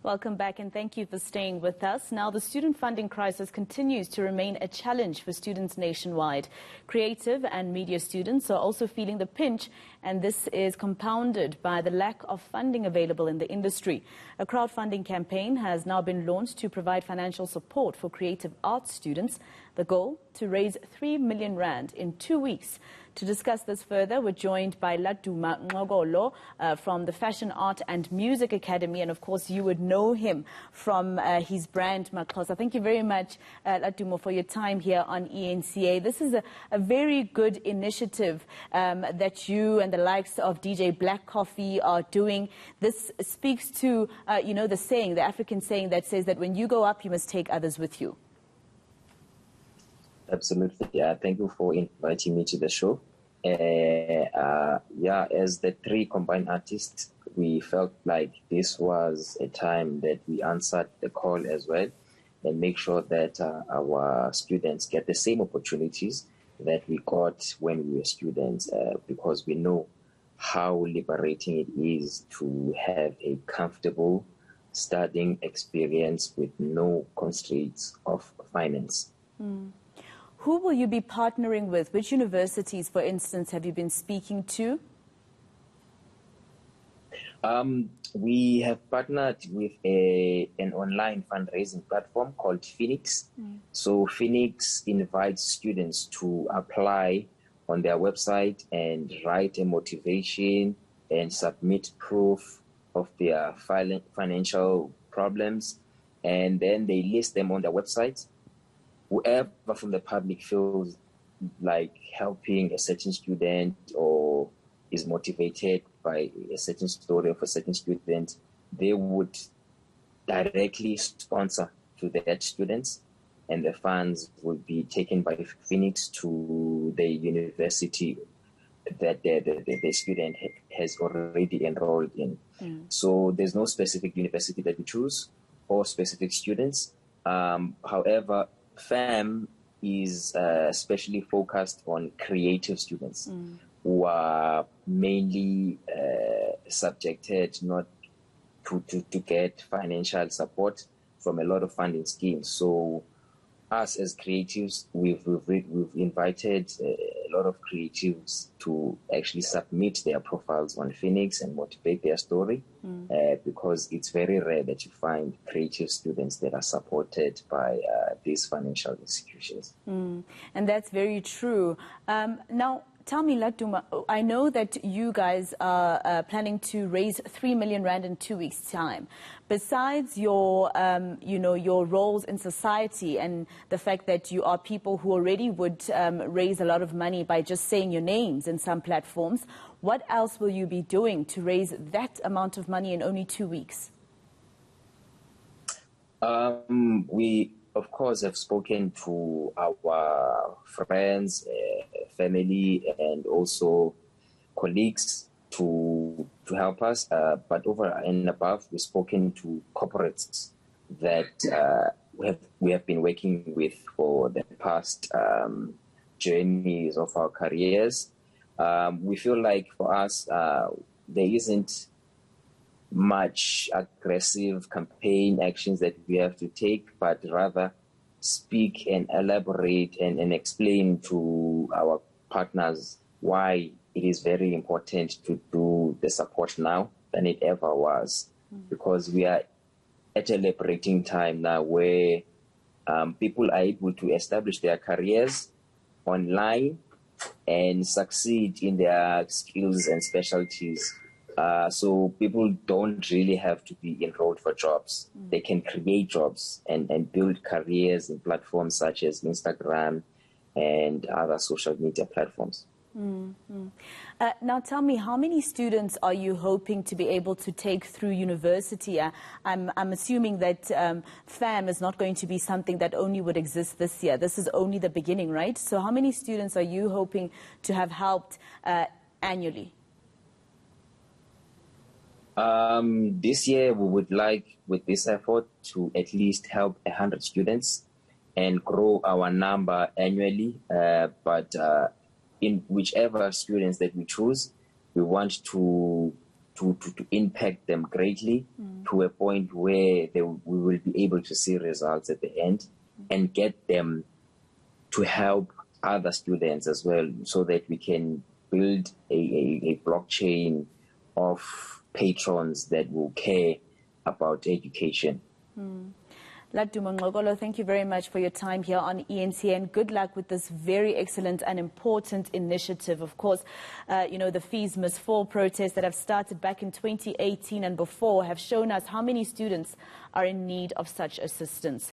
Welcome back and thank you for staying with us. Now, the student funding crisis continues to remain a challenge for students nationwide. Creative and media students are also feeling the pinch, and this is compounded by the lack of funding available in the industry. A crowdfunding campaign has now been launched to provide financial support for creative arts students. The goal, to raise 3 million rand in 2 weeks. To discuss this further, we're joined by Laduma Ngxokolo from the Fashion Art and Music Academy, and of course you would know him from his brand Maxhosa. Thank you very much, Laduma, for your time here on ENCA. This is a very good initiative that you and the likes of DJ Black Coffee are doing. This speaks to, the saying, the African saying that says that when you go up, you must take others with you. Absolutely. Yeah, thank you for inviting me to the show. As the three combined artists, we felt like this was a time that we answered the call as well and make sure that our students get the same opportunities that we got when we were students, because we know how liberating it is to have a comfortable studying experience with no constraints of finance. Who will you be partnering with? Which universities, for instance, have you been speaking to? We have partnered with an online fundraising platform called Phoenix. So Phoenix invites students to apply on their website and write a motivation and submit proof of their financial problems. And then they list them on their website. Whoever from the public feels like helping a certain student or is motivated by a certain story of a certain student, they would directly sponsor to that students, and the funds will be taken by Phoenix to the university that the student has already enrolled in. So there's no specific university that we choose or specific students. However, FAM is especially focused on creative students who are mainly subjected not to get financial support from a lot of funding schemes. So us as creatives, we've invited a lot of creatives to actually submit their profiles on Phoenix and motivate their story, because it's very rare that you find creative students that are supported by these financial institutions. And that's very true. Now, tell me, Laduma, I know that you guys are planning to raise 3 million rand in 2 weeks' time. Besides your, your roles in society and the fact that you are people who already would raise a lot of money by just saying your names in some platforms, what else will you be doing to raise that amount of money in only 2 weeks? We, of course, have spoken to our friends, family, and also colleagues to help us. But over and above, we've spoken to corporates that we have been working with for the past journeys of our careers. We feel like for us, there isn't much aggressive campaign actions that we have to take, but rather speak and elaborate and explain to our partners why it is very important to do the support now than it ever was. Because we are at a liberating time now where people are able to establish their careers online and succeed in their skills and specialties. So people don't really have to be enrolled for jobs. They can create jobs and build careers in platforms such as Instagram and other social media platforms. Now tell me, how many students are you hoping to be able to take through university? I'm assuming that FAM is not going to be something that only would exist this year. This is only the beginning, right? So how many students are you hoping to have helped annually? This year, we would like, with this effort, to at least help 100 students and grow our number annually. But in whichever students that we choose, we want to to impact them greatly to a point where we will be able to see results at the end and get them to help other students as well, so that we can build a blockchain of patrons that will care about education. Laduma Ngxokolo, thank you very much for your time here on ENCN. Good luck with this very excellent and important initiative. Of course, the Fees Must Fall protests that have started back in 2018 and before have shown us how many students are in need of such assistance.